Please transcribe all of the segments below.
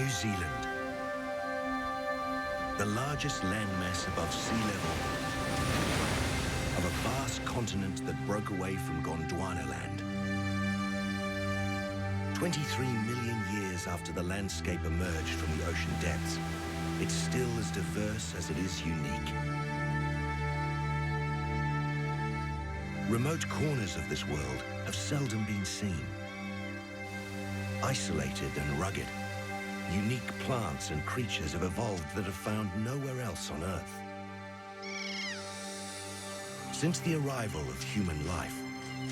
New Zealand, the largest landmass above sea level of a vast continent that broke away from Gondwana land. 23 million years after the landscape emerged from the ocean depths, it's still as diverse as it is unique. Remote corners of this world have seldom been seen. Isolated and rugged, unique plants and creatures have evolved that are found nowhere else on Earth. Since the arrival of human life,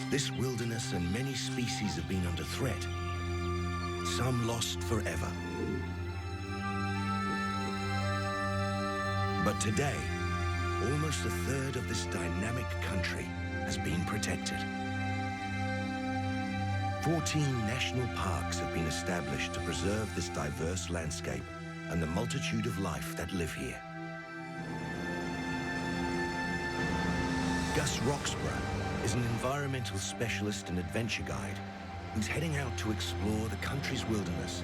this wilderness and many species have been under threat, some lost forever. But today, almost a third of this dynamic country has been protected. 14 national parks have been established to preserve this diverse landscape and the multitude of life that live here. Gus Roxburgh is an environmental specialist and adventure guide who's heading out to explore the country's wilderness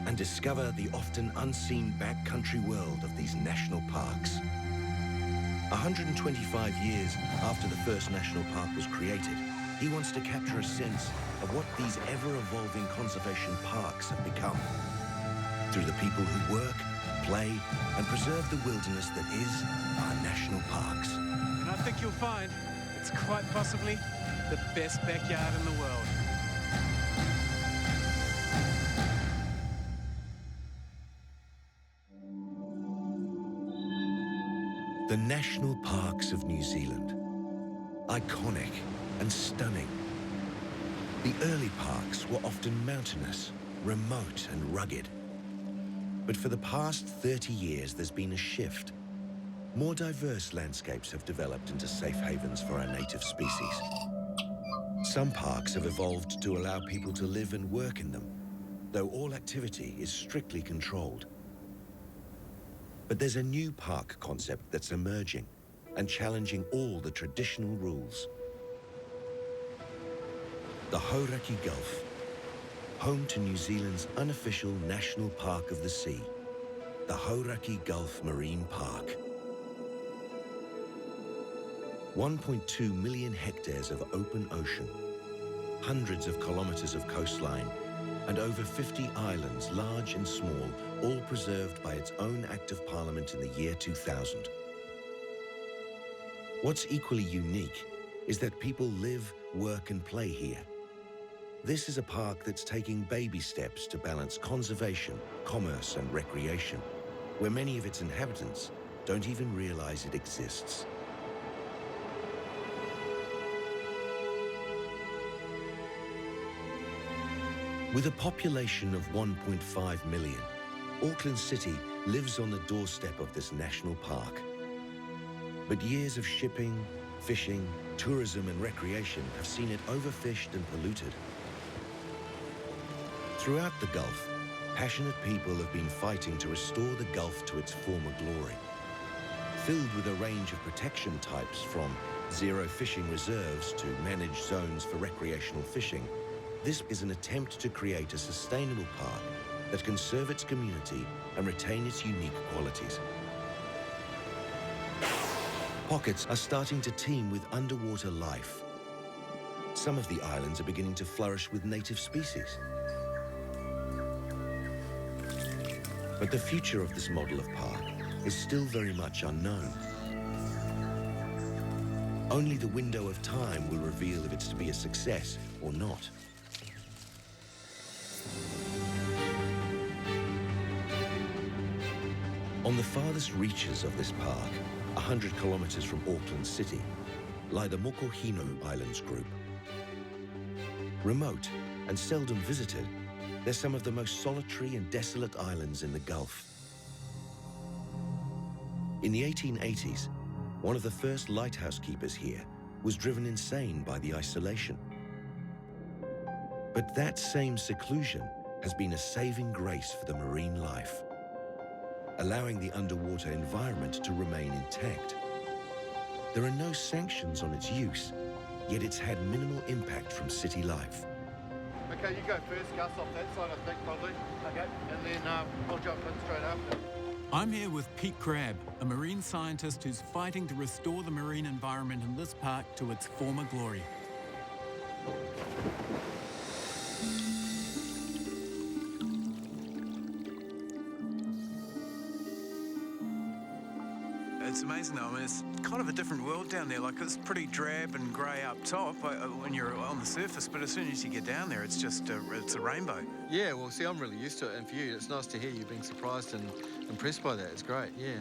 and discover the often unseen backcountry world of these national parks. 125 years after the first national park was created, he wants to capture a sense of what these ever-evolving conservation parks have become through the people who work, play, and preserve the wilderness that is our national parks. And I think you'll find it's quite possibly the best backyard in the world. The national parks of New Zealand, iconic and stunning. The early parks were often mountainous, remote and rugged. But for the past 30 years, there's been a shift. More diverse landscapes have developed into safe havens for our native species. Some parks have evolved to allow people to live and work in them, though all activity is strictly controlled. But there's a new park concept that's emerging and challenging all the traditional rules. The Hauraki Gulf, home to New Zealand's unofficial national park of the sea, the Hauraki Gulf Marine Park. 1.2 million hectares of open ocean, hundreds of kilometers of coastline, and over 50 islands, large and small, all preserved by its own Act of Parliament in the year 2000. What's equally unique is that people live, work and play here. This is a park that's taking baby steps to balance conservation, commerce and recreation, where many of its inhabitants don't even realize it exists. With a population of 1.5 million, Auckland City lives on the doorstep of this national park. But years of shipping, fishing, tourism and recreation have seen it overfished and polluted. Throughout the Gulf, passionate people have been fighting to restore the Gulf to its former glory. Filled with a range of protection types from zero fishing reserves to managed zones for recreational fishing, this is an attempt to create a sustainable park that can serve its community and retain its unique qualities. Pockets are starting to teem with underwater life. Some of the islands are beginning to flourish with native species. But the future of this model of park is still very much unknown. Only the window of time will reveal if it's to be a success or not. On the farthest reaches of this park, 100 kilometers from Auckland City, lie the Mokohino Islands group. Remote and seldom visited, they're some of the most solitary and desolate islands in the Gulf. In the 1880s, one of the first lighthouse keepers here was driven insane by the isolation. But that same seclusion has been a saving grace for the marine life, allowing the underwater environment to remain intact. There are no sanctions on its use, yet it's had minimal impact from city life. Okay, Okay, you go first, Gus, off that side, I think, probably. Okay. And then I'll jump in straight after. I'm here with Pete Crabb, a marine scientist who's fighting to restore the marine environment in this park to its former glory. It's amazing though, I mean, it's kind of a different world down there. Like, it's pretty drab and grey up top when you're on the surface, but as soon as you get down there, it's just it's a rainbow. Yeah, well, see, I'm really used to it, and for you, it's nice to hear you being surprised and impressed by that. It's great, yeah.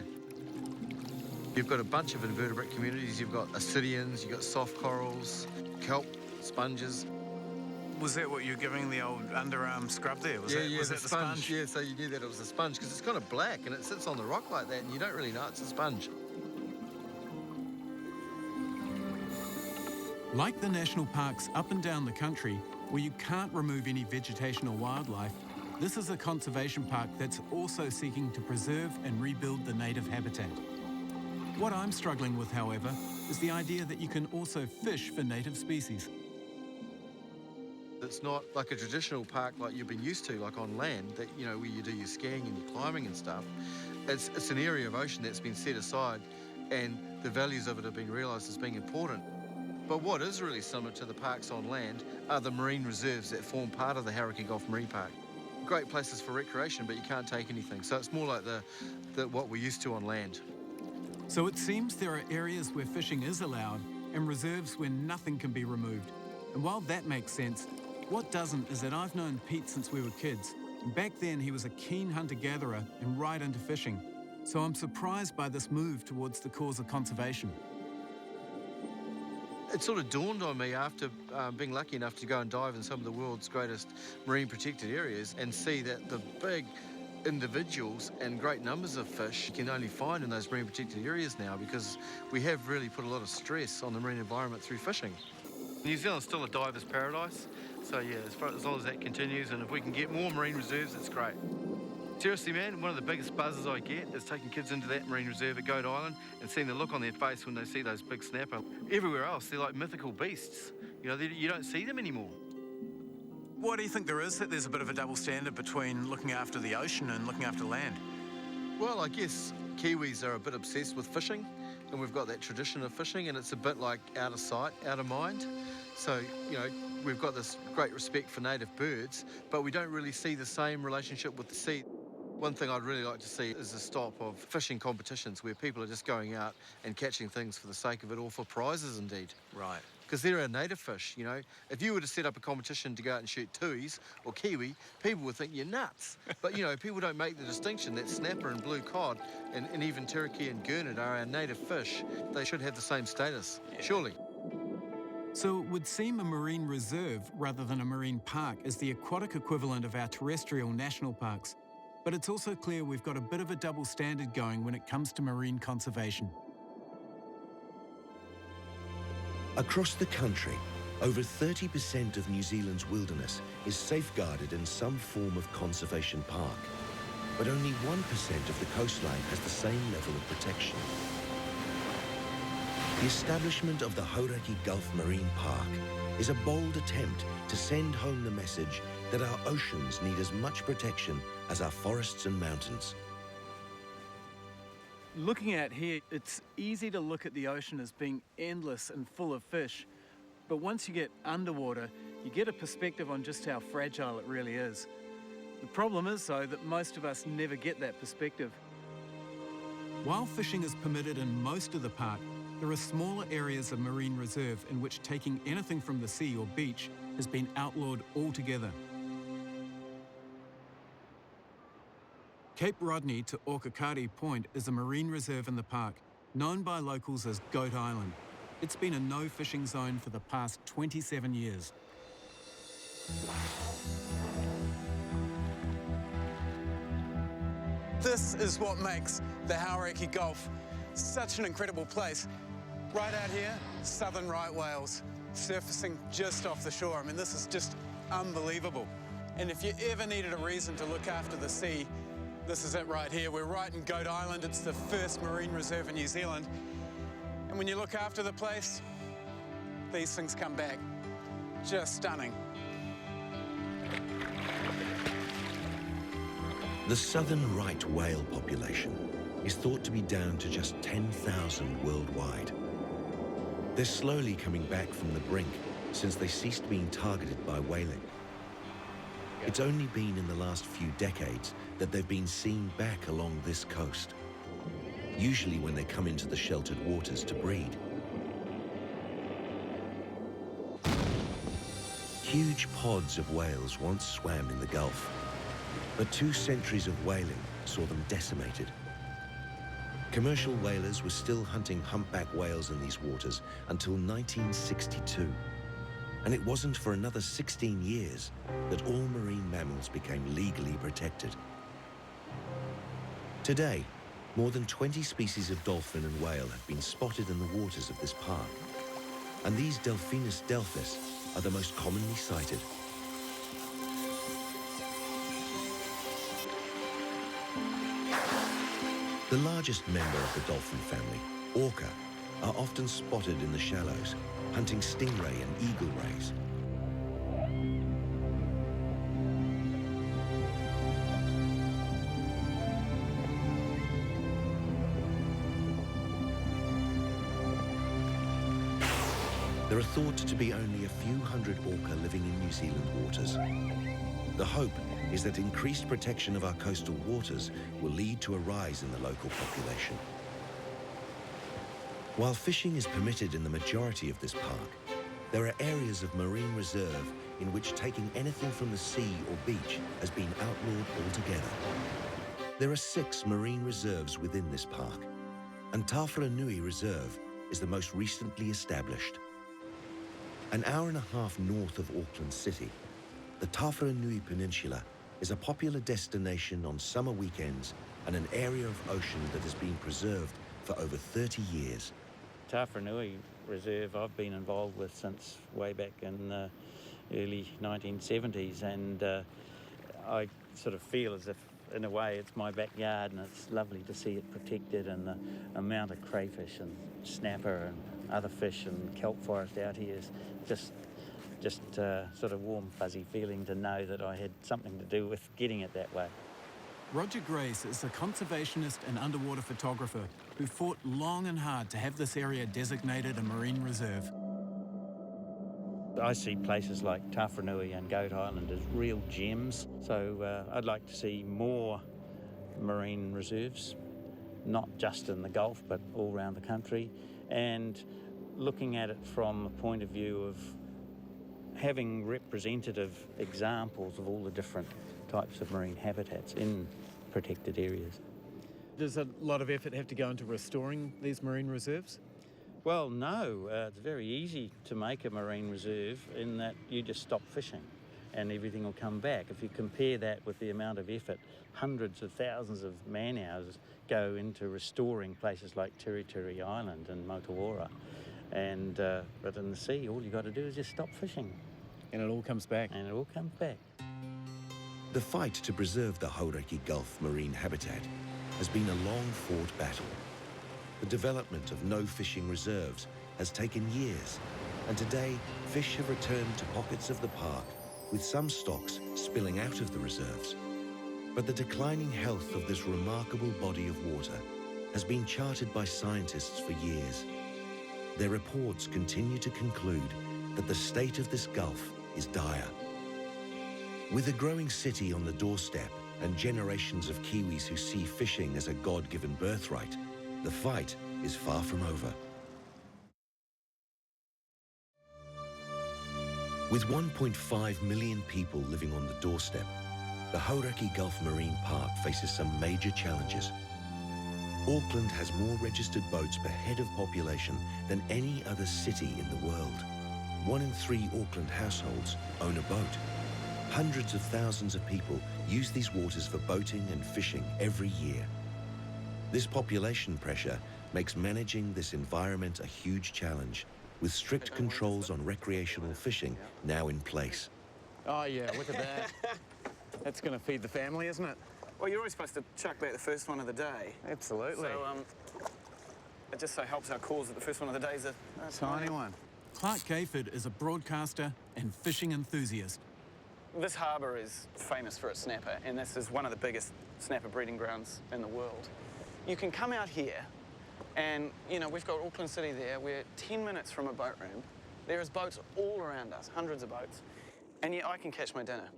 You've got a bunch of invertebrate communities. You've got ascidians, you've got soft corals, kelp, sponges. Was that what you're giving the old underarm scrub there? Was that the sponge? Yeah, so you knew that it was a sponge because it's kind of black and it sits on the rock like that and you don't really know it's a sponge. Like the national parks up and down the country, where you can't remove any vegetation or wildlife, this is a conservation park that's also seeking to preserve and rebuild the native habitat. What I'm struggling with, however, is the idea that you can also fish for native species. It's not like a traditional park like you've been used to, like on land, that, you know, where you do your skiing and your climbing and stuff. It's an area of ocean that's been set aside and the values of it have been realised as being important. But what is really similar to the parks on land are the marine reserves that form part of the Hauraki Gulf Marine Park. Great places for recreation, but you can't take anything. So it's more like what we're used to on land. So it seems there are areas where fishing is allowed and reserves where nothing can be removed. And while that makes sense, what doesn't is that I've known Pete since we were kids. And back then he was a keen hunter-gatherer and right into fishing. So I'm surprised by this move towards the cause of conservation. It sort of dawned on me after being lucky enough to go and dive in some of the world's greatest marine protected areas and see that the big individuals and great numbers of fish you can only find in those marine protected areas now because we have really put a lot of stress on the marine environment through fishing. New Zealand's still a diver's paradise, so yeah, as long as that continues and if we can get more marine reserves, it's great. Seriously, man, one of the biggest buzzes I get is taking kids into that marine reserve at Goat Island and seeing the look on their face when they see those big snapper. Everywhere else, they're like mythical beasts. You know, you don't see them anymore. Why do you think there is that there's a bit of a double standard between looking after the ocean and looking after land? Well, I guess Kiwis are a bit obsessed with fishing, and we've got that tradition of fishing, and it's a bit like out of sight, out of mind. So, you know, we've got this great respect for native birds, but we don't really see the same relationship with the sea. One thing I'd really like to see is a stop of fishing competitions where people are just going out and catching things for the sake of it or for prizes indeed. Right. Because they're a native fish, you know. If you were to set up a competition to go out and shoot tuis or kiwi, people would think you're nuts. But, you know, people don't make the distinction that snapper and blue cod and even turkey and gurnard are our native fish. They should have the same status, surely. So it would seem a marine reserve rather than a marine park is the aquatic equivalent of our terrestrial national parks. But it's also clear we've got a bit of a double standard going when it comes to marine conservation. Across the country, over 30% of New Zealand's wilderness is safeguarded in some form of conservation park, but only 1% of the coastline has the same level of protection. The establishment of the Hauraki Gulf Marine Park is a bold attempt to send home the message that our oceans need as much protection as our forests and mountains. Looking at here, it's easy to look at the ocean as being endless and full of fish. But once you get underwater, you get a perspective on just how fragile it really is. The problem is, though, that most of us never get that perspective. While fishing is permitted in most of the park, there are smaller areas of marine reserve in which taking anything from the sea or beach has been outlawed altogether. Cape Rodney to Okakari Point is a marine reserve in the park, known by locals as Goat Island. It's been a no-fishing zone for the past 27 years. This is what makes the Hauraki Gulf such an incredible place. Right out here, southern right whales, surfacing just off the shore. I mean, this is just unbelievable. And if you ever needed a reason to look after the sea, this is it right here. We're right in Goat Island. It's the first marine reserve in New Zealand. And when you look after the place, these things come back. Just stunning. The southern right whale population is thought to be down to just 10,000 worldwide. They're slowly coming back from the brink since they ceased being targeted by whaling. It's only been in the last few decades that they've been seen back along this coast, usually when they come into the sheltered waters to breed. Huge pods of whales once swam in the Gulf, but 2 centuries of whaling saw them decimated. Commercial whalers were still hunting humpback whales in these waters until 1962. And it wasn't for another 16 years that all marine mammals became legally protected. Today, more than 20 species of dolphin and whale have been spotted in the waters of this park. And these Delphinus delphis are the most commonly sighted. The largest member of the dolphin family, orca, are often spotted in the shallows, hunting stingray and eagle rays. There are thought to be only a few hundred orca living in New Zealand waters. The hope is that increased protection of our coastal waters will lead to a rise in the local population. While fishing is permitted in the majority of this park, there are areas of marine reserve in which taking anything from the sea or beach has been outlawed altogether. There are 6 marine reserves within this park, and Tawharanui Reserve is the most recently established. An hour and a half north of Auckland City, the Tawharanui Peninsula is a popular destination on summer weekends and an area of ocean that has been preserved for over 30 years. Tawharanui Reserve I've been involved with since way back in the early 1970s, and I sort of feel as if in a way it's my backyard, and it's lovely to see it protected, and the amount of crayfish and snapper and other fish and kelp forest out here is just sort of warm fuzzy feeling to know that I had something to do with getting it that way. Roger Grace is a conservationist and underwater photographer who fought long and hard to have this area designated a marine reserve. I see places like Tawharanui and Goat Island as real gems, so I'd like to see more marine reserves, not just in the Gulf but all around the country, and looking at it from a point of view of having representative examples of all the different types of marine habitats in protected areas. Does a lot of effort have to go into restoring these marine reserves? Well, no, it's very easy to make a marine reserve in that you just stop fishing and everything will come back. If you compare that with the amount of effort, hundreds of thousands of man-hours go into restoring places like Tiritiri Island and Motawara. But in the sea, all you got to do is just stop fishing. And it all comes back. And it all comes back. The fight to preserve the Hauraki Gulf marine habitat has been a long-fought battle. The development of no fishing reserves has taken years, and today fish have returned to pockets of the park, with some stocks spilling out of the reserves. But the declining health of this remarkable body of water has been charted by scientists for years. Their reports continue to conclude that the state of this Gulf is dire. With a growing city on the doorstep and generations of Kiwis who see fishing as a God-given birthright, the fight is far from over. With 1.5 million people living on the doorstep, the Hauraki Gulf Marine Park faces some major challenges. Auckland has more registered boats per head of population than any other city in the world. 1 in 3 Auckland households own a boat. Hundreds of thousands of people use these waters for boating and fishing every year. This population pressure makes managing this environment a huge challenge, with strict controls on recreational fishing now in place. Oh yeah, look at that. That's going to feed the family, isn't it? Well, you're always supposed to chuck back the first one of the day. Absolutely. So, it just so helps our cause that the first one of the day is a Tiny one. Clark Gayford is a broadcaster and fishing enthusiast. This harbour is famous for its snapper, and this is one of the biggest snapper breeding grounds in the world. You can come out here and, you know, we've got Auckland City there. We're 10 minutes from a boat ramp. There is boats all around us, hundreds of boats. And yet I can catch my dinner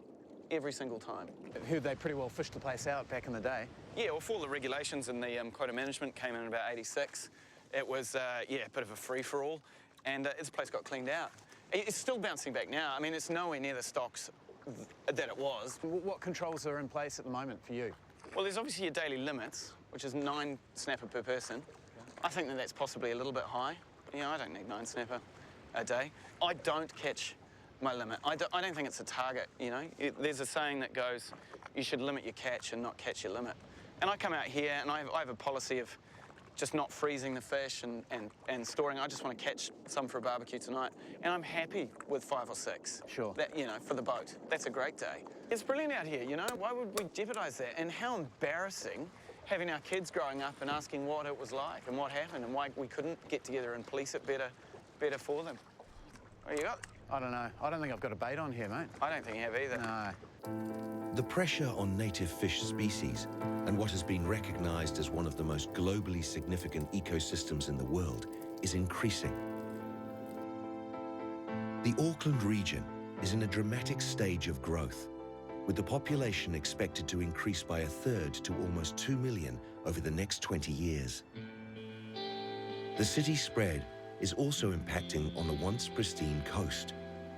every single time. I heard they pretty well fished the place out back in the day. Yeah, well, before the regulations and the quota management came in about 86, it was, yeah, a bit of a free-for-all, and this place got cleaned out. It's still bouncing back now. I mean, it's nowhere near the stocks that it was. What controls are in place at the moment for you? Well, there's obviously your daily limits, which is 9 snapper per person. I think that that's possibly a little bit high. Yeah, I don't need 9 snapper a day. I don't catch my limit. I don't think it's a target, you know. There's a saying that goes, you should limit your catch and not catch your limit. And I come out here and I have a policy of just not freezing the fish and storing. I just want to catch some for a barbecue tonight. And I'm happy with 5 or 6. Sure. That, you know, for the boat. That's a great day. It's brilliant out here, you know. Why would we jeopardise that? And how embarrassing having our kids growing up and asking what it was like and what happened and why we couldn't get together and police it better for them. What do you got? I don't know. I don't think I've got a bait on here, mate. I don't think you have either. No. The pressure on native fish species and what has been recognized as one of the most globally significant ecosystems in the world is increasing. The Auckland region is in a dramatic stage of growth, with the population expected to increase by 1/3 to almost 2 million over the next 20 years. The city spread is also impacting on the once pristine coast,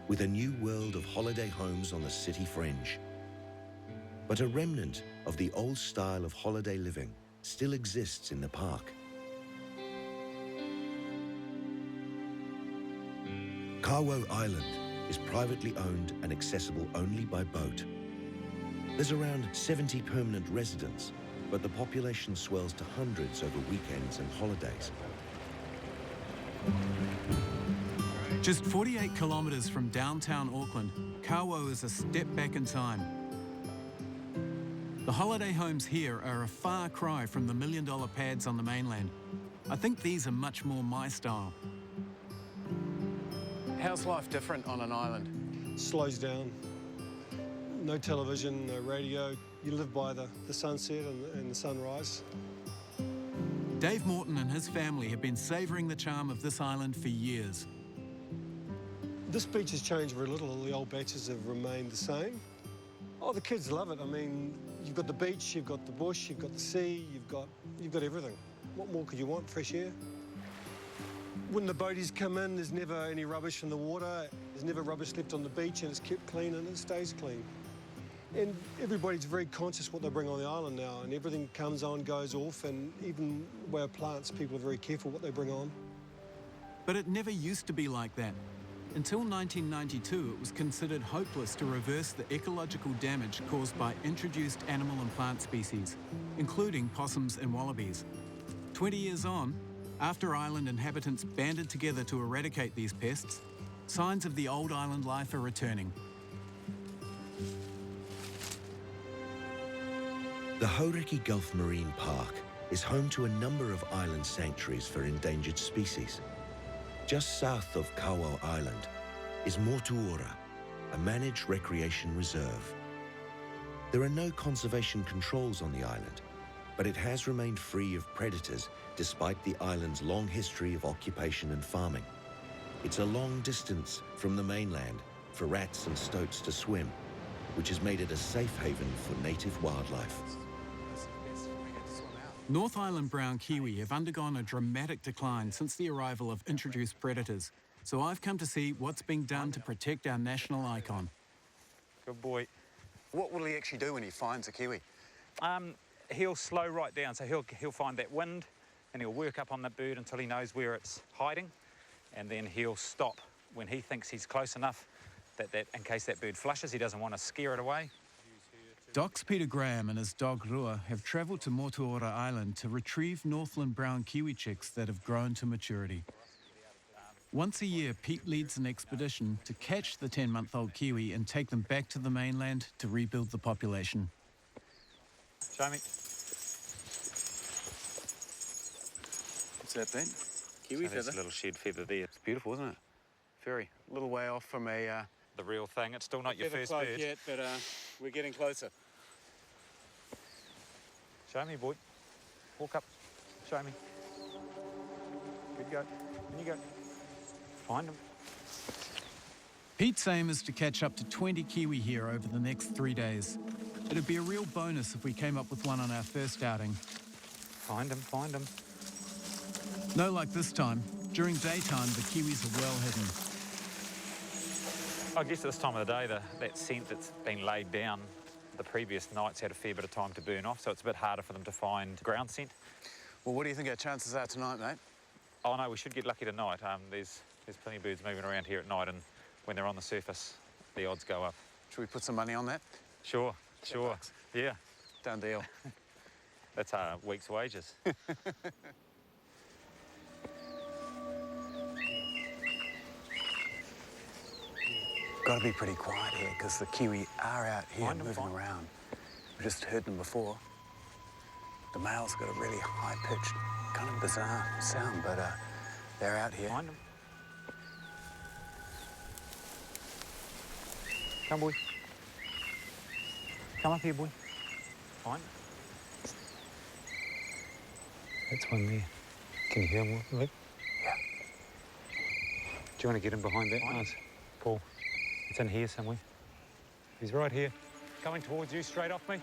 with a new world of holiday homes on the city fringe. But a remnant of the old style of holiday living still exists in the park. Kawo Island is privately owned and accessible only by boat. There's around 70 permanent residents, but the population swells to hundreds over weekends and holidays. Just 48 kilometres from downtown Auckland, Kawo is a step back in time. The holiday homes here are a far cry from the million-dollar pads on the mainland. I think these are much more my style. How's life different on an island? Slows down. No television, no radio. You live by the sunset and the sunrise. Dave Morton and his family have been savouring the charm of this island for years. This beach has changed very little. The old beaches have remained the same. Oh, the kids love it. I mean, you've got the beach, you've got the bush, you've got the sea, you've got everything. What more could you want? Fresh air. When the boaties come in, there's never any rubbish in the water. There's never rubbish left on the beach, and it's kept clean and it stays clean. And everybody's very conscious what they bring on the island now, and everything comes on, goes off, and even the way of plants, people are very careful what they bring on. But it never used to be like that. Until 1992, it was considered hopeless to reverse the ecological damage caused by introduced animal and plant species, including possums and wallabies. 20 years on, after island inhabitants banded together to eradicate these pests, signs of the old island life are returning. The Hauraki Gulf Marine Park is home to a number of island sanctuaries for endangered species. Just south of Kawo Island is Motuora, a managed recreation reserve. There are no conservation controls on the island, but it has remained free of predators despite the island's long history of occupation and farming. It's a long distance from the mainland for rats and stoats to swim, which has made it a safe haven for native wildlife. North Island brown kiwi have undergone a dramatic decline since the arrival of introduced predators, so I've come to see what's being done to protect our national icon. Good boy. What will he actually do when he finds a kiwi? He'll slow right down, so he'll find that wind and he'll work up on that bird until he knows where it's hiding, and then he'll stop when he thinks he's close enough that in case that bird flushes, he doesn't want to scare it away. Doc's Peter Graham and his dog Rua have travelled to Motuora Island to retrieve Northland brown kiwi chicks that have grown to maturity. Once a year, Pete leads an expedition to catch the 10-month-old kiwi and take them back to the mainland to rebuild the population. Show me. What's that then? Kiwi So there's feather. a little shed feather there. It's beautiful, isn't it? Very. A little way off from a... The real thing. It's still not your Feather first cloak bird. yet, but we're getting closer. Show me, boy. Walk up. Show me. Good go. In you go. Find them. Pete's aim is to catch up to 20 kiwi here over the next 3 days. It'd be a real bonus if we came up with one on our first outing. Find them, find them. No luck this time. During daytime, the kiwis are well hidden. I guess at this time of the day, that scent that's been laid down the previous night's had a fair bit of time to burn off, so it's a bit harder for them to find ground scent. Well, what do you think our chances are tonight, mate? Oh no, we should get lucky tonight. There's plenty of birds moving around here at night, and when they're on the surface, the odds go up. Should we put some money on that? Sure. Yeah. Done deal. That's a week's wages. Got to be pretty quiet here because the kiwi are out here Find 'em, moving find 'em. around. We just heard them before. The male's got a really high-pitched, kind of bizarre sound, but they're out here. Find them. Come, boy. Come up here, boy. Find them. That's one there. Can you hear him, Luke? Yeah. Do you want to get him behind that? Nice. Paul, it's in here somewhere. He's right here. Coming towards you, straight off me.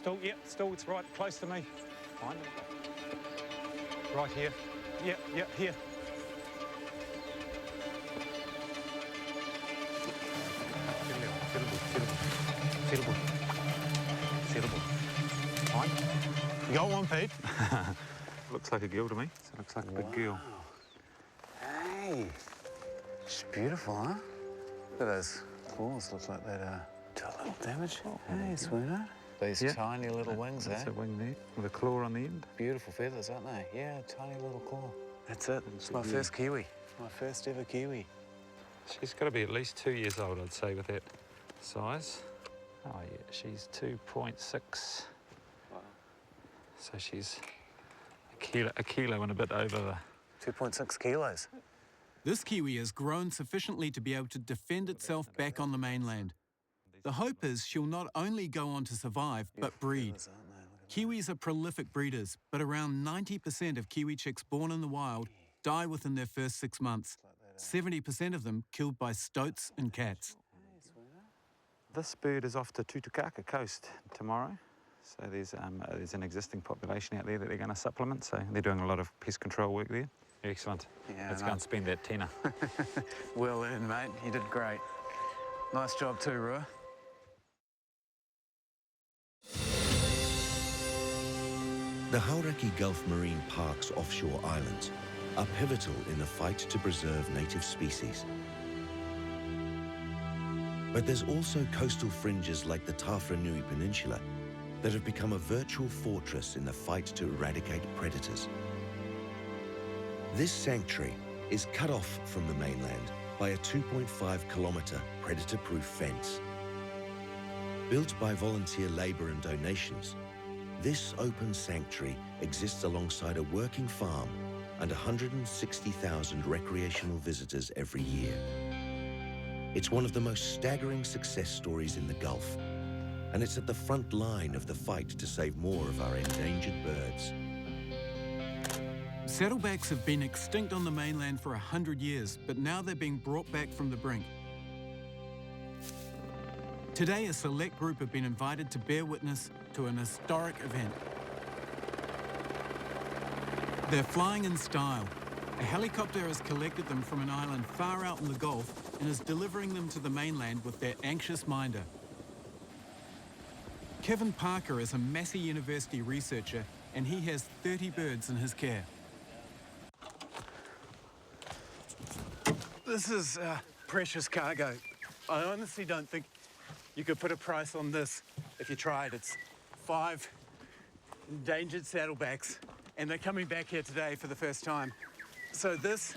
Still, yep, still, it's right close to me. Find him. Right here. Yep, here. Settable. Fine. You got one, Pete? Looks like a girl to me. So it looks like a big girl. Hey, she's beautiful, huh? Look at those claws. Look like they'd do a little damage. Hey, sweetheart. These tiny little wings, That's eh? a wing there with a claw on the end. Beautiful feathers, aren't they? Yeah, tiny little claw. That's it. It's my first kiwi. My first ever kiwi. She's got to be at least 2 years old, I'd say, with that size. Oh, yeah, she's 2.6. Wow. So she's a kilo and a bit over the... 2.6 kilos. This kiwi has grown sufficiently to be able to defend itself back on the mainland. The hope is she'll not only go on to survive, but breed. Feathers, aren't they? Look at that. Kiwis are prolific breeders, but around 90% of kiwi chicks born in the wild die within their first 6 months. 70% of them killed by stoats and cats. This bird is off to Tutukaka coast tomorrow. So there's an existing population out there that they're going to supplement, so they're doing a lot of pest control work there. Excellent. Yeah, Let's no. go and spend that tenner. Well earned, mate. You did great. Nice job too, Rua. The Hauraki Gulf Marine Park's offshore islands are pivotal in the fight to preserve native species. But there's also coastal fringes like the Tawharanui Peninsula that have become a virtual fortress in the fight to eradicate predators. This sanctuary is cut off from the mainland by a 2.5-kilometre predator-proof fence. Built by volunteer labour and donations, this open sanctuary exists alongside a working farm and 160,000 recreational visitors every year. It's one of the most staggering success stories in the Gulf, and it's at the front line of the fight to save more of our endangered birds. Saddlebacks have been extinct on the mainland for 100 years, but now they're being brought back from the brink. Today, a select group have been invited to bear witness to an historic event. They're flying in style. A helicopter has collected them from an island far out in the Gulf and is delivering them to the mainland with their anxious minder. Kevin Parker is a Massey University researcher, and he has 30 birds in his care. This is precious cargo. I honestly don't think you could put a price on this if you tried. It's 5 endangered saddlebacks, and they're coming back here today for the first time. So this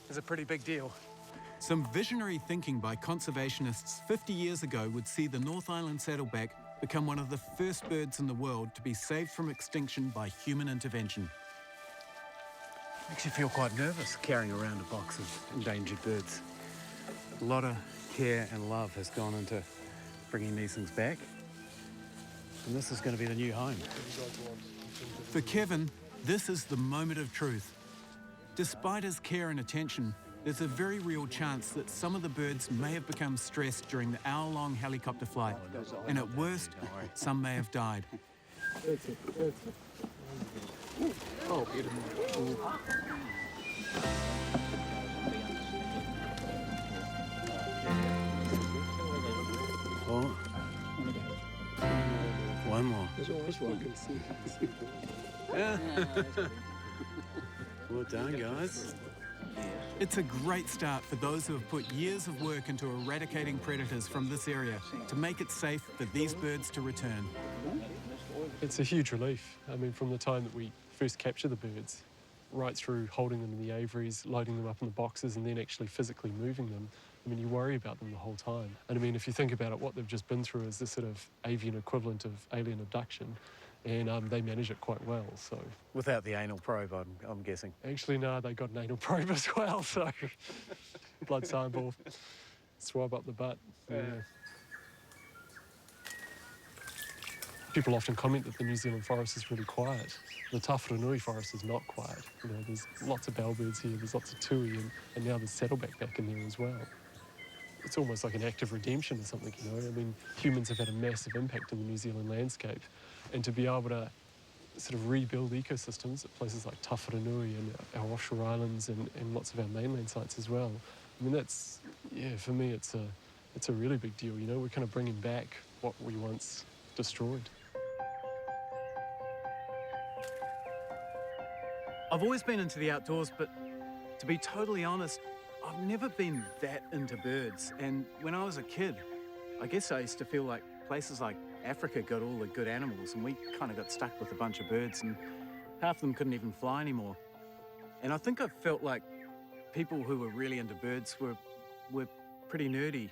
is a pretty big deal. Some visionary thinking by conservationists 50 years ago would see the North Island saddleback become one of the first birds in the world to be saved from extinction by human intervention. Makes you feel quite nervous carrying around a box of endangered birds. A lot of care and love has gone into bringing these things back. And this is going to be the new home. For Kevin, this is the moment of truth. Despite his care and attention, there's a very real chance that some of the birds may have become stressed during the hour-long helicopter flight, and at worst, some may have died. Oh, beautiful. Oh. One more. Well done, guys. It's a great start for those who have put years of work into eradicating predators from this area to make it safe for these birds to return. It's a huge relief. I mean, from the time that we first capture the birds, right through holding them in the aviaries, loading them up in the boxes, and then actually physically moving them, I mean, you worry about them the whole time. And I mean, if you think about it, what they've just been through is this sort of avian equivalent of alien abduction, and they manage it quite well, so. Without the anal probe, I'm guessing. Actually, no, they got an anal probe as well, so blood sample, swab up the butt. Yeah. People often comment that the New Zealand forest is really quiet. The Tawharanui forest is not quiet. You know, there's lots of bellbirds here, there's lots of tui, and now there's saddleback back in there as well. It's almost like an act of redemption or something, you know. I mean, humans have had a massive impact in the New Zealand landscape, and to be able to sort of rebuild ecosystems at places like Tawharanui and our offshore islands and lots of our mainland sites as well, I mean, that's, yeah, for me, it's a really big deal, you know. We're kind of bringing back what we once destroyed. I've always been into the outdoors, but to be totally honest, I've never been that into birds. And when I was a kid, I guess I used to feel like places like Africa got all the good animals, and we kind of got stuck with a bunch of birds, and half of them couldn't even fly anymore. And I think I felt like people who were really into birds were pretty nerdy.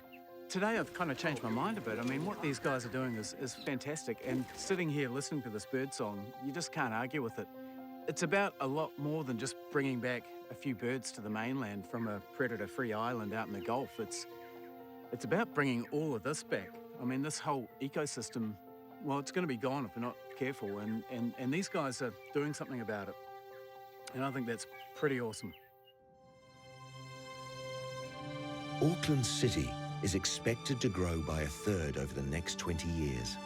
Today I've kind of changed my mind a bit. I mean, what these guys are doing is fantastic, and sitting here listening to this bird song, you just can't argue with it. It's about a lot more than just bringing back a few birds to the mainland from a predator-free island out in the Gulf. It's about bringing all of this back. I mean, this whole ecosystem, well, it's going to be gone if we're not careful, and these guys are doing something about it. And I think that's pretty awesome. Auckland City is expected to grow by a third over the next 20 years.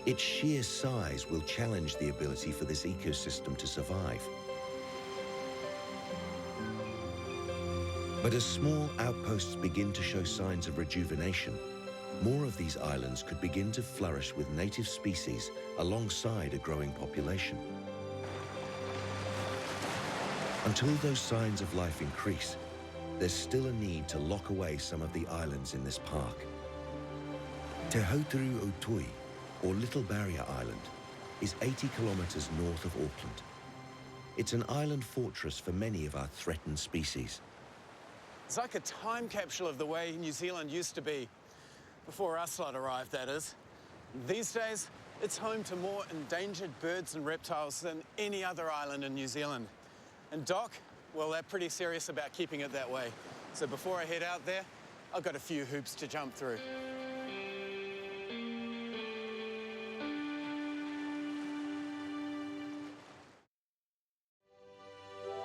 Its sheer size will challenge the ability for this ecosystem to survive. But as small outposts begin to show signs of rejuvenation, more of these islands could begin to flourish with native species alongside a growing population. Until those signs of life increase, there's still a need to lock away some of the islands in this park. Te Hauturu-o-Tui, or Little Barrier Island, is 80 kilometres north of Auckland. It's an island fortress for many of our threatened species. It's like a time capsule of the way New Zealand used to be, before us lot arrived, that is. These days, it's home to more endangered birds and reptiles than any other island in New Zealand. And Doc, well, they're pretty serious about keeping it that way. So before I head out there, I've got a few hoops to jump through.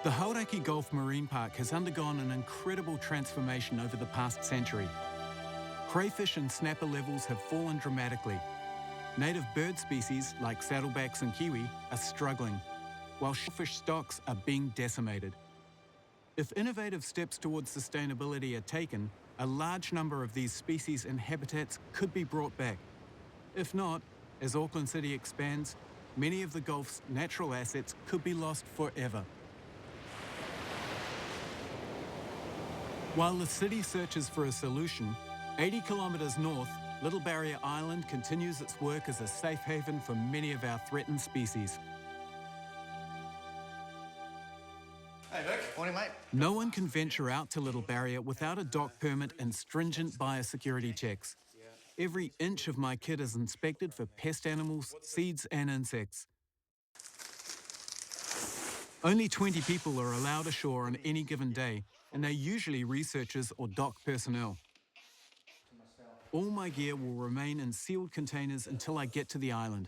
The Hauraki Gulf Marine Park has undergone an incredible transformation over the past century. Crayfish and snapper levels have fallen dramatically. Native bird species like saddlebacks and kiwi are struggling, while shellfish stocks are being decimated. If innovative steps towards sustainability are taken, a large number of these species and habitats could be brought back. If not, as Auckland City expands, many of the Gulf's natural assets could be lost forever. While the city searches for a solution, 80 kilometres north, Little Barrier Island continues its work as a safe haven for many of our threatened species. Hey, Vic. Morning, mate. No one can venture out to Little Barrier without a dock permit and stringent biosecurity checks. Every inch of my kit is inspected for pest animals, seeds and insects. Only 20 people are allowed ashore on any given day, and they're usually researchers or dock personnel. All my gear will remain in sealed containers until I get to the island.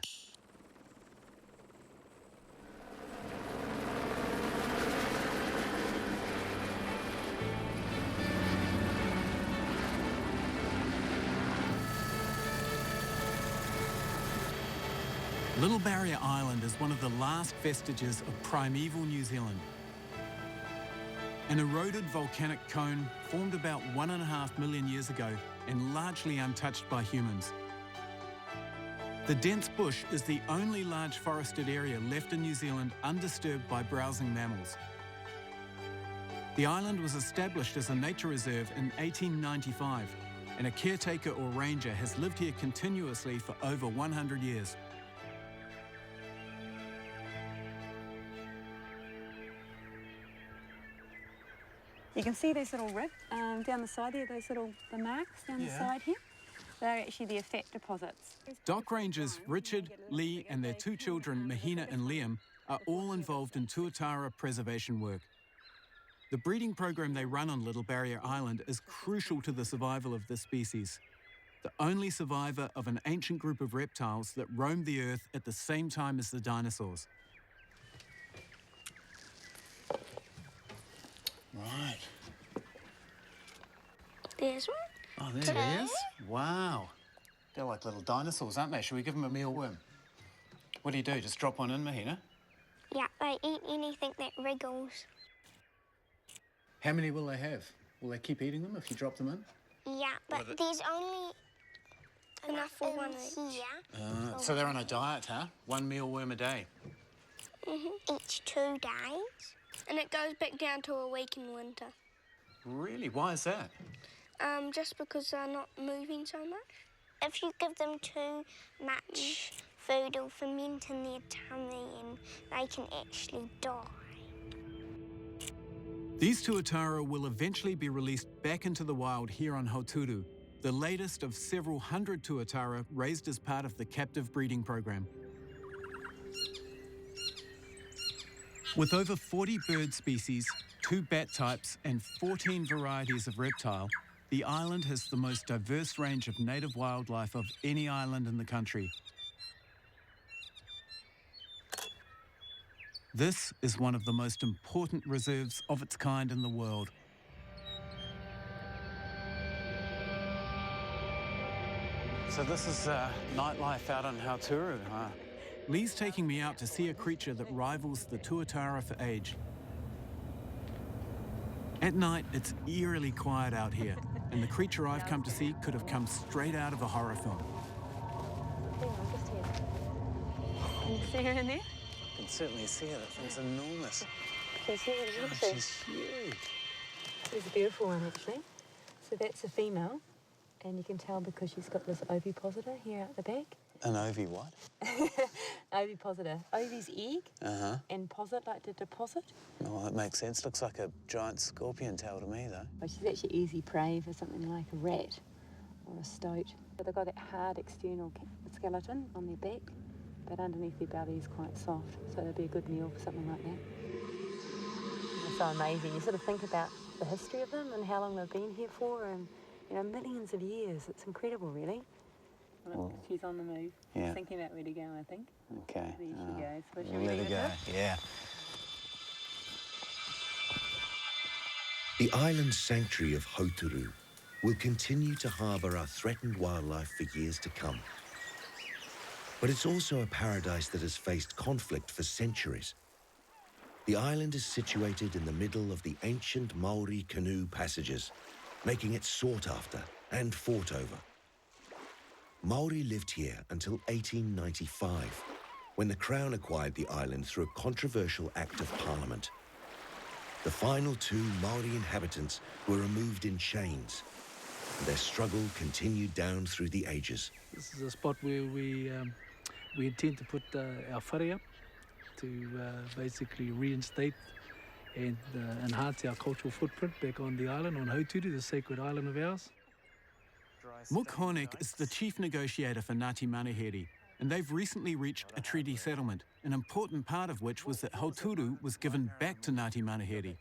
Little Barrier Island is one of the last vestiges of primeval New Zealand. An eroded volcanic cone formed about 1.5 million years ago and largely untouched by humans. The dense bush is the only large forested area left in New Zealand undisturbed by browsing mammals. The island was established as a nature reserve in 1895, and a caretaker or ranger has lived here continuously for over 100 years. You can see those little rips down the side there, the marks down the side here. They're actually the effect deposits. Dock rangers Richard, Lee and their 2 children, Mahina and Liam, are all involved in tuatara preservation work. The breeding program they run on Little Barrier Island is crucial to the survival of this species, the only survivor of an ancient group of reptiles that roamed the earth at the same time as the dinosaurs. Right. There's one. Oh, there it is. Wow. They're like little dinosaurs, aren't they? Should we give them a mealworm? What do? Just drop one in, Mahina? Yeah, they eat anything that wriggles. How many will they have? Will they keep eating them if you drop them in? Yeah, but there's only enough for one here. So they're on a diet, huh? 1 mealworm a day. Each 2 days. And it goes back down to a week in winter. Really? Why is that? Just because they're not moving so much. If you give them too much food, it'll ferment in their tummy and they can actually die. These tuatara will eventually be released back into the wild here on Hauturu, the latest of several hundred tuatara raised as part of the captive breeding program. With over 40 bird species, 2 bat types and 14 varieties of reptile, the island has the most diverse range of native wildlife of any island in the country. This is one of the most important reserves of its kind in the world. So this is nightlife out on Hauturu, huh? Lee's taking me out to see a creature that rivals the tuatara for age. At night, it's eerily quiet out here, and the creature I've come to see could have come straight out of a horror film. Can you see her in there? I can certainly see her. That thing's enormous. She's huge, isn't she? She's huge. She's a beautiful one, actually. So that's a female, and you can tell because she's got this ovipositor here at the back. An ovi what? Ovipositor. Ovi's egg, and posit, like to deposit. Oh, that makes sense. Looks like a giant scorpion tail to me, though. Well, she's actually easy prey for something like a rat or a stoat. But they've got that hard external skeleton on their back, but underneath their belly is quite soft, so it'd be a good meal for something like that. It's so amazing. You sort of think about the history of them and how long they've been here for, and, you know, millions of years. It's incredible, really. Look, she's on the move. Yeah. She's thinking about where to go, I think. Okay. There she goes. Well, should We'll we let leave her it go. there? Yeah. The island sanctuary of Hauturu will continue to harbour our threatened wildlife for years to come. But it's also a paradise that has faced conflict for centuries. The island is situated in the middle of the ancient Maori canoe passages, making it sought after and fought over. Maori lived here until 1895, when the Crown acquired the island through a controversial Act of Parliament. The final 2 Maori inhabitants were removed in chains, and their struggle continued down through the ages. This is a spot where we intend to put our whare up to basically reinstate and enhance our cultural footprint back on the island, on Hauturu, the sacred island of ours. Muk Honek is the chief negotiator for Ngāti Manuhiri, and they've recently reached a treaty settlement, an important part of which was that Hauturu was given back to Ngāti Manuhiri.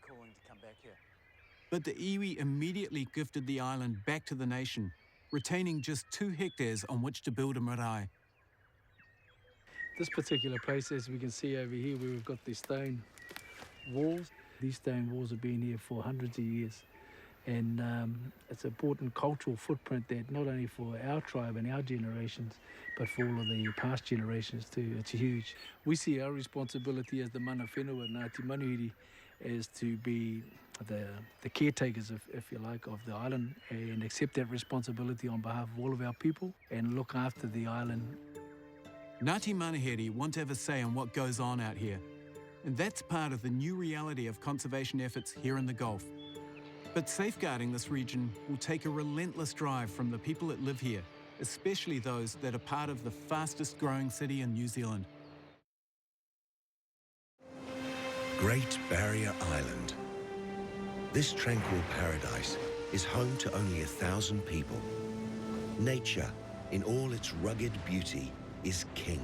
But the iwi immediately gifted the island back to the nation, retaining just 2 hectares on which to build a marae. This particular place, as we can see over here, where we've got these stone walls. These stone walls have been here for hundreds of years. And it's an important cultural footprint that not only for our tribe and our generations, but for all of the past generations too. It's huge. We see our responsibility as the mana whenua Ngāti Manuhiri as to be the caretakers, if you like, of the island and accept that responsibility on behalf of all of our people and look after the island. Ngāti Manuhiri want to have a say on what goes on out here. And that's part of the new reality of conservation efforts here in the Gulf. But safeguarding this region will take a relentless drive from the people that live here, especially those that are part of the fastest growing city in New Zealand. Great Barrier Island. This tranquil paradise is home to only 1,000 people. Nature, in all its rugged beauty, is king.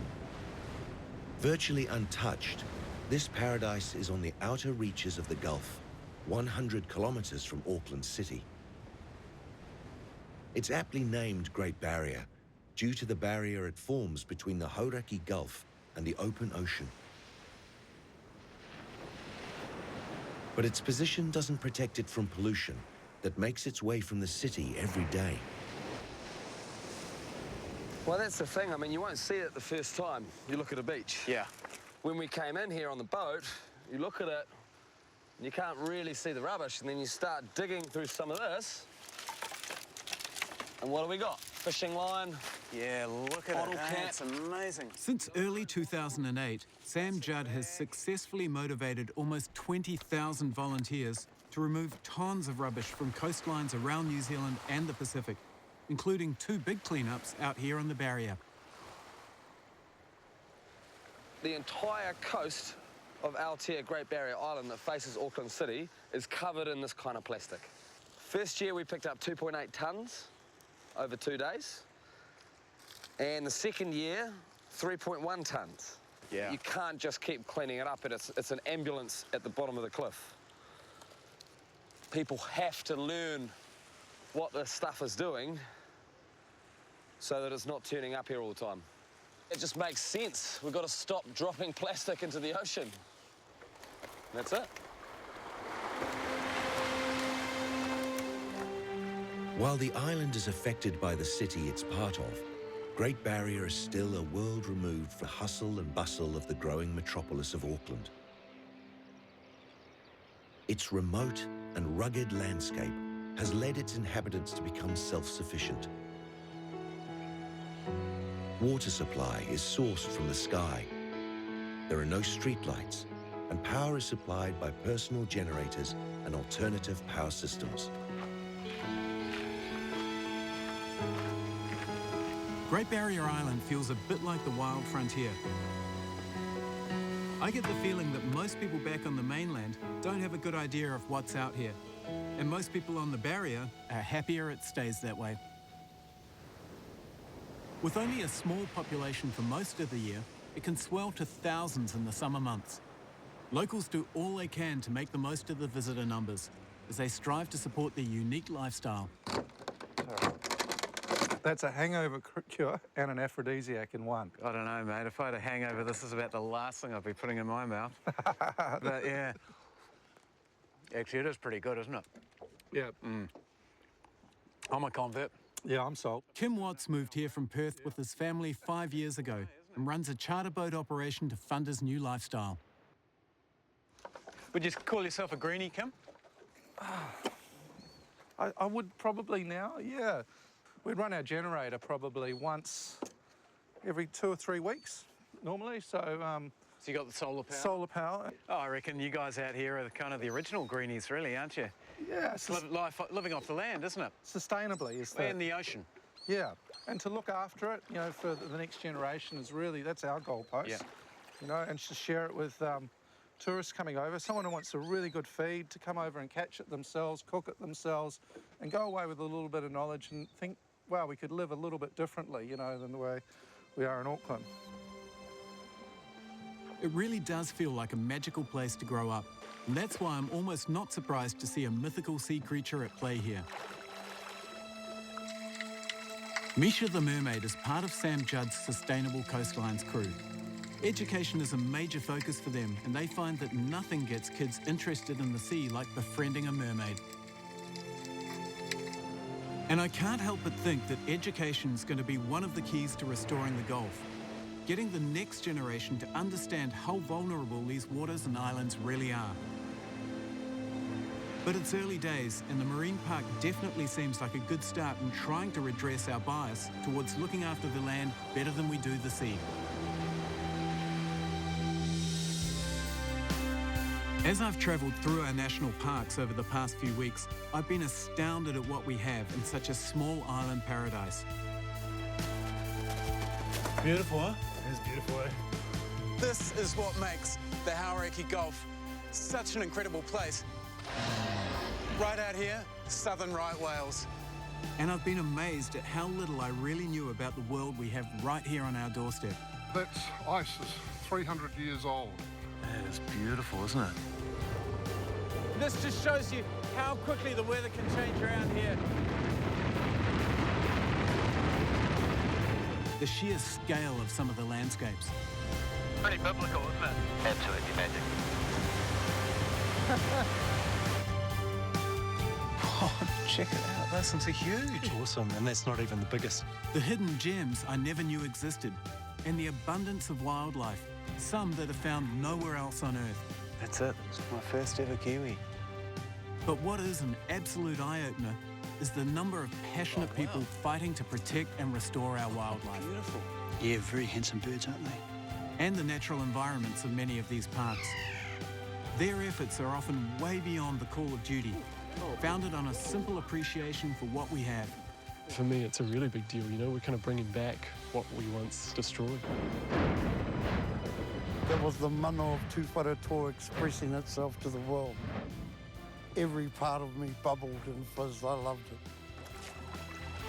Virtually untouched, this paradise is on the outer reaches of the Gulf, 100 kilometers from Auckland City. It's aptly named Great Barrier due to the barrier it forms between the Hauraki Gulf and the open ocean. But its position doesn't protect it from pollution that makes its way from the city every day. Well, that's the thing. I mean, you won't see it the first time you look at a beach. Yeah. When we came in here on the boat, you look at it, and you can't really see the rubbish, and then you start digging through some of this, and what do we got? Fishing line. Yeah, look at Bottle it. cap. It's amazing. Since early 2008, Sam Judd has successfully motivated almost 20,000 volunteers to remove tons of rubbish from coastlines around New Zealand and the Pacific, including 2 big cleanups out here on the barrier. The entire coast of Aotea Great Barrier Island that faces Auckland City is covered in this kind of plastic. First year we picked up 2.8 tonnes over 2 days. And the second year, 3.1 tonnes. Yeah. You can't just keep cleaning it up, and it's an ambulance at the bottom of the cliff. People have to learn what this stuff is doing so that it's not turning up here all the time. It just makes sense. We've got to stop dropping plastic into the ocean. That's it. While the island is affected by the city it's part of, Great Barrier is still a world removed from the hustle and bustle of the growing metropolis of Auckland. Its remote and rugged landscape has led its inhabitants to become self-sufficient. Water supply is sourced from the sky. There are no streetlights, and power is supplied by personal generators and alternative power systems. Great Barrier Island feels a bit like the wild frontier. I get the feeling that most people back on the mainland don't have a good idea of what's out here. And most people on the barrier are happier it stays that way. With only a small population for most of the year, it can swell to thousands in the summer months. Locals do all they can to make the most of the visitor numbers as they strive to support their unique lifestyle. That's a hangover cure and an aphrodisiac in one. I don't know, mate. If I had a hangover, this is about the last thing I'd be putting in my mouth. But yeah. Actually, it is pretty good, isn't it? Yeah. I'm a convert. Yeah, I'm sold. Kim Watts moved here from Perth with his family 5 years ago and runs a charter boat operation to fund his new lifestyle. Would you call yourself a greenie, Kim? I would probably now, yeah. We'd run our generator probably once every 2 or 3 weeks, normally, so... So you got the solar power? Solar power. Oh, I reckon you guys out here are kind of the original greenies, really, aren't you? Yeah. Living off the land, isn't it? Sustainably is the... And the ocean. Yeah, and to look after it, you know, for the next generation is really, that's our goalpost. Yeah. You know, and to share it with tourists coming over, someone who wants a really good feed, to come over and catch it themselves, cook it themselves, and go away with a little bit of knowledge and think, wow, we could live a little bit differently, you know, than the way we are in Auckland. It really does feel like a magical place to grow up, and that's why I'm almost not surprised to see a mythical sea creature at play here. Misha the Mermaid is part of Sam Judd's Sustainable Coastlines crew. Education is a major focus for them, and they find that nothing gets kids interested in the sea like befriending a mermaid. And I can't help but think that education is going to be one of the keys to restoring the Gulf. Getting the next generation to understand how vulnerable these waters and islands really are. But it's early days, and the marine park definitely seems like a good start in trying to redress our bias towards looking after the land better than we do the sea. As I've travelled through our national parks over the past few weeks, I've been astounded at what we have in such a small island paradise. Beautiful, huh? It is beautiful, eh? This is what makes the Hauraki Gulf such an incredible place. Right out here, southern right Wales. And I've been amazed at how little I really knew about the world we have right here on our doorstep. That's ISIS, 300 years old. That is beautiful, isn't it? This just shows you how quickly the weather can change around here. The sheer scale of some of the landscapes. Pretty biblical, isn't it? Absolutely magic. Oh, check it out. Those things are huge. Awesome, and that's not even the biggest. The hidden gems I never knew existed, and the abundance of wildlife, some that are found nowhere else on Earth. That's it. It's my first ever kiwi. But what is an absolute eye-opener is the number of passionate people fighting to protect and restore our wildlife. Beautiful. Yeah, very handsome birds, aren't they? And the natural environments of many of these parks. Their efforts are often way beyond the call of duty, founded on a simple appreciation for what we have. For me, it's a really big deal, you know, we're kind of bringing back what we once destroyed. That was the mana of Tūwharetoa expressing itself to the world. Every part of me bubbled and fizzed. I loved it.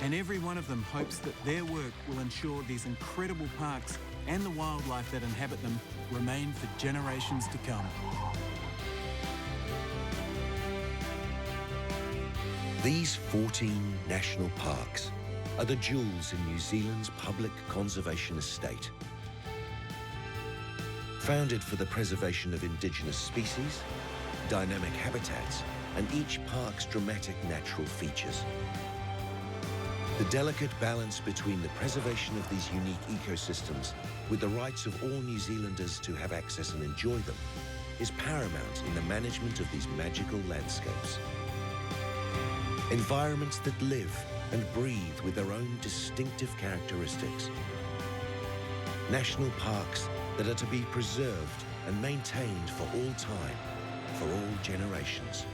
And every one of them hopes that their work will ensure these incredible parks and the wildlife that inhabit them remain for generations to come. These 14 national parks are the jewels in New Zealand's public conservation estate. Founded for the preservation of indigenous species, dynamic habitats, and each park's dramatic natural features. The delicate balance between the preservation of these unique ecosystems with the rights of all New Zealanders to have access and enjoy them is paramount in the management of these magical landscapes. Environments that live and breathe with their own distinctive characteristics. National parks that are to be preserved and maintained for all time, for all generations.